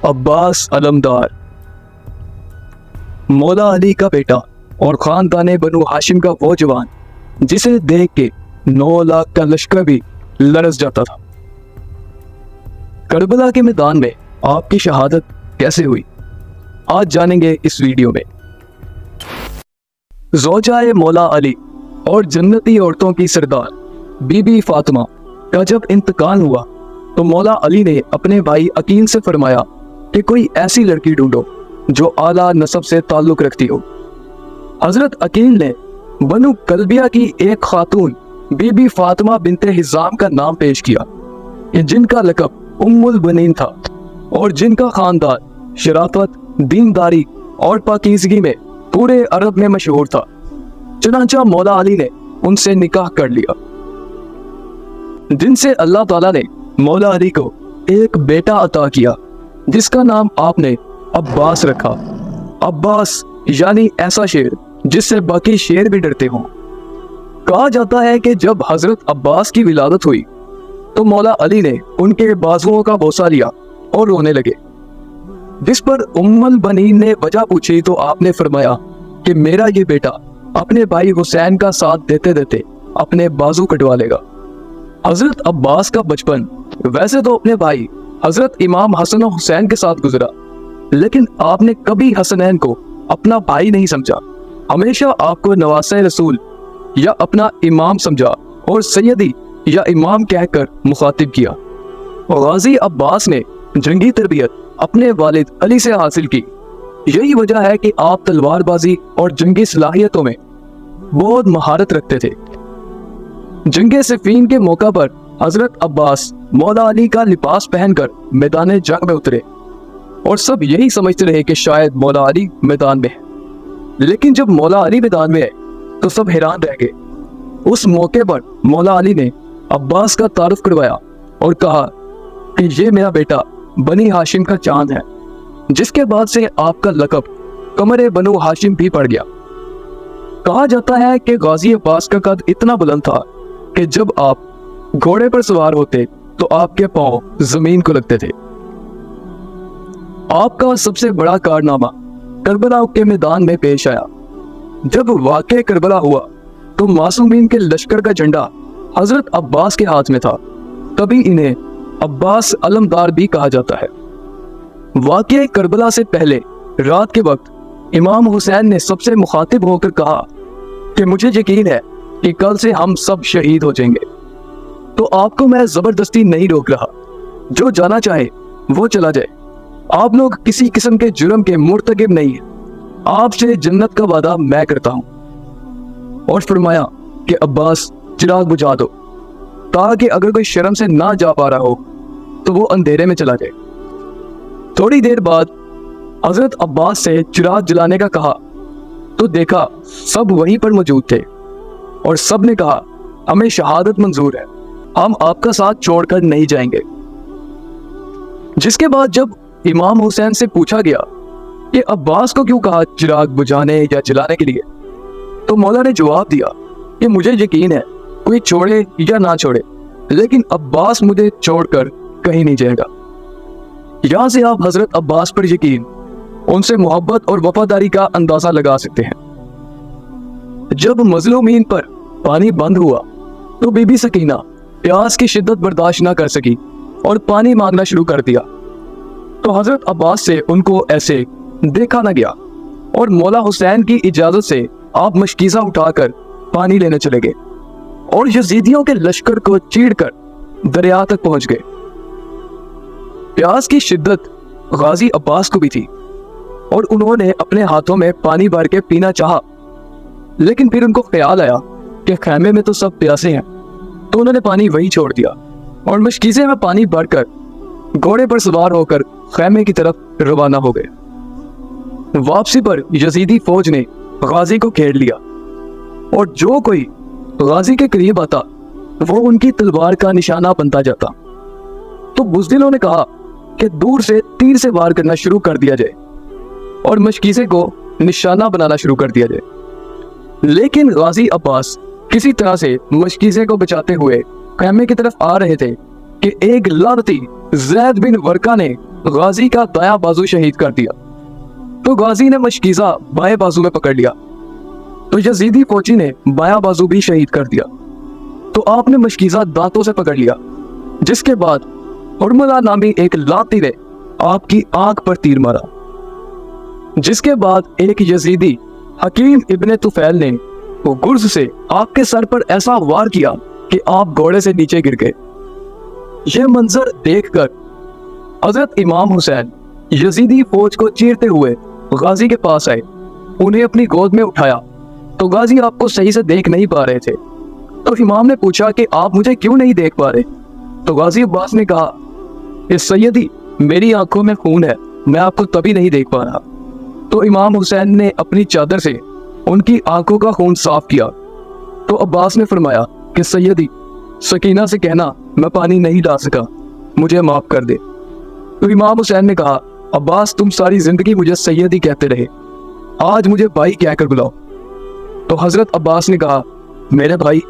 अब्बास अलमदार, मौला अली का बेटा और खानदान बनु हाशिम का वो जवान जिसे देख के 9 लाख का लश्कर भी लरस जाता था। करबला के मैदान में आपकी शहादत कैसे हुई, आज जानेंगे इस वीडियो में। ज़ौजाए मौला अली और जन्नती औरतों की सरदार बीबी फातिमा का जब इंतकाल हुआ तो मौला अली ने अपने भाई अकील से फरमाया कि कोई ऐसी लड़की ढूंढो जो आला नसब से ताल्लुक रखती हो। हजरत अकील ने बनु कल्बिया की एक खातून बीबी फातिमा बिनते हिजाम का नाम पेश किया कि जिनका लक़ब उम्मुल बनीन था और जिनका खानदान शराफत, दीनदारी और पाकीज़गी में पूरे अरब में मशहूर था। चुनांचा मौला अली ने उनसे निकाह कर लिया, जिनसे अल्लाह ताला ने मौला अली को एक बेटा अता किया जिसका नाम आपने अब्बास रखा। अब्बास यानी ऐसा शेर जिससे बाकी शेर भी डरते हों। कहा जाता है कि जब हजरत अब्बास की विलादत हुई तो मौला अली ने उनके बाजुओं का बोसा लिया और रोने लगे, जिस पर उम्मुल बनीन ने वजह पूछी तो आपने फरमाया कि मेरा ये बेटा अपने भाई हुसैन का साथ देते देते अपने बाजू कटवा लेगा। हजरत अब्बास का बचपन वैसे तो अपने भाई हजरत इमाम हसन और हुसैन के साथ गुजरा, लेकिन आपने कभी हसनैन को अपना भाई नहीं समझा। हमेशा आपको नवासे रसूल या अपना इमाम समझा और सैयदी या इमाम कहकर मुखातिब किया। गाजी अब्बास ने जंगी तरबियत अपने वालिद अली से हासिल की। यही वजह है कि आप तलवारबाजी और जंगी सलाहियतों में बहुत महारत रखते थे। जंगे सिफ़ीन के मौका पर हजरत अब्बास मौला अली का लिबास पहनकर मैदान जंग में उतरे और सब यही समझते रहे कि शायद मौला अली मैदान में है। लेकिन जब मौला अली मैदान में है तो सब हैरान रह गए। उस मौके पर मौला अली ने अब्बास का तारुफ करवाया और कहा कि ये मेरा बेटा बनी हाशिम का चांद है, जिसके बाद से आपका लक़ब कमरे बनु हाशिम भी पड़ गया। कहा जाता है कि गाजी अब्बास का कद इतना बुलंद था कि जब आप घोड़े पर सवार होते तो आपके पांव जमीन को लगते थे। आपका सबसे बड़ा कारनामा करबला के मैदान में पेश आया। जब वाक़े करबला हुआ तो मासूमीन के लश्कर का झंडा हजरत अब्बास के हाथ में था, तभी इन्हें अब्बास अलमदार भी कहा जाता है। वाक़े करबला से पहले रात के वक्त इमाम हुसैन ने सबसे मुखातिब होकर कहा कि मुझे यकीन है कि कल से हम सब शहीद हो जाएंगे, तो आपको मैं जबरदस्ती नहीं रोक रहा। जो जाना चाहे वो चला जाए। आप लोग किसी किस्म के जुर्म के मुर्तकिब नहीं है। आपसे जन्नत का वादा मैं करता हूं। और फरमाया कि अब्बास चिराग बुझा दो, ताकि अगर कोई शर्म से ना जा पा रहा हो तो वो अंधेरे में चला जाए। थोड़ी देर बाद हजरत अब्बास से चिराग जलाने का कहा तो देखा सब वहीं पर मौजूद थे और सब ने कहा हमें शहादत मंजूर है, हम आपका साथ छोड़कर नहीं जाएंगे। जिसके बाद जब इमाम हुसैन से पूछा गया कि अब्बास को क्यों कहा चिराग बुझाने या जलाने के लिए, तो मौला ने जवाब दिया कि मुझे यकीन है कोई छोड़े या ना छोड़े, लेकिन अब्बास मुझे छोड़कर कहीं नहीं जाएगा। यहां से आप हजरत अब्बास पर यकीन, उनसे मोहब्बत और वफादारी का अंदाजा लगा सकते हैं। जब मजलूमीन पर पानी बंद हुआ तो बीबी सकीना प्यास की शिद्दत बर्दाश्त न कर सकी और पानी मांगना शुरू कर दिया, तो हजरत अब्बास से उनको ऐसे देखा न गया और मौला हुसैन की इजाजत से आप मशकीज़ा उठाकर पानी लेने चले गए और यजीदियों के लश्कर को चीरकर दरिया तक पहुंच गए। प्यास की शिद्दत गाजी अब्बास को भी थी और उन्होंने अपने हाथों में पानी भर के पीना चाहा, लेकिन फिर उनको ख्याल आया कि खैमे में तो सब प्यासे हैं, तो उन्होंने पानी वहीं छोड़ दिया और मशकीज़े में पानी भरकर घोड़े पर सवार होकर खैमे की तरफ रवाना हो गए। वापसी पर यजीदी फौज ने गाजी को घेर लिया और जो कोई गाजी के करीब आता वो उनकी तलवार का निशाना बनता जाता। तो बुज़दिलों ने कहा कि दूर से तीर से वार करना शुरू कर दिया जाए और मशकीज़े को निशाना बनाना शुरू कर दिया जाए। लेकिन गाजी अब्बास किसी तरह से मशकीज़े को बचाते हुए खैमे की तरफ आ रहे थे कि एक लानती ज़ैद बिन वर्का ने غازی کا دایاں بازو شہید کر دیا تو غازی نے مشکیزہ بائیں بازو میں پکڑ لیا تو یزیدی فوجی نے بایاں بازو بھی شہید کر دیا تو آپ نے مشکیزہ دانتوں سے پکڑ لیا، جس کے بعد ارملہ نامی ایک لاتی نے آپ کی آنکھ پر تیر مارا، جس کے بعد ایک یزیدی حکیم ابن طفیل نے وہ گرز سے آپ کے سر پر ایسا وار کیا کہ آپ گھوڑے سے نیچے گر گئے۔ یہ منظر دیکھ کر حضرت امام حسین یزیدی فوج کو چیرتے ہوئے غازی کے پاس آئے، انہیں اپنی گود میں اٹھایا تو غازی آپ کو صحیح سے دیکھ نہیں پا رہے تھے۔ تو امام نے پوچھا کہ آپ مجھے کیوں نہیں دیکھ پا رہے؟ تو غازی عباس نے کہا کہ سیدی میری آنکھوں میں خون ہے، میں آپ کو تبھی نہیں دیکھ پا رہا۔ تو امام حسین نے اپنی چادر سے ان کی آنکھوں کا خون صاف کیا تو عباس نے فرمایا کہ سیدی سکینہ سے کہنا میں پانی نہیں لا سکا، مجھے معاف کر دے۔ تو امام حسین نے کہا عباس تم ساری زندگی مجھے سیدی کہتے رہے، آج مجھے بھائی کہہ کر بلاؤ۔ تو حضرت عباس نے کہا میرے بھائی،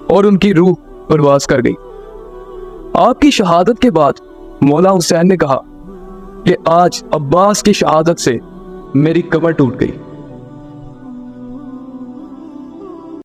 اور ان کی روح پرواز کر گئی۔ آپ کی شہادت کے بعد مولا حسین نے کہا کہ آج عباس کی شہادت سے میری کمر ٹوٹ گئی۔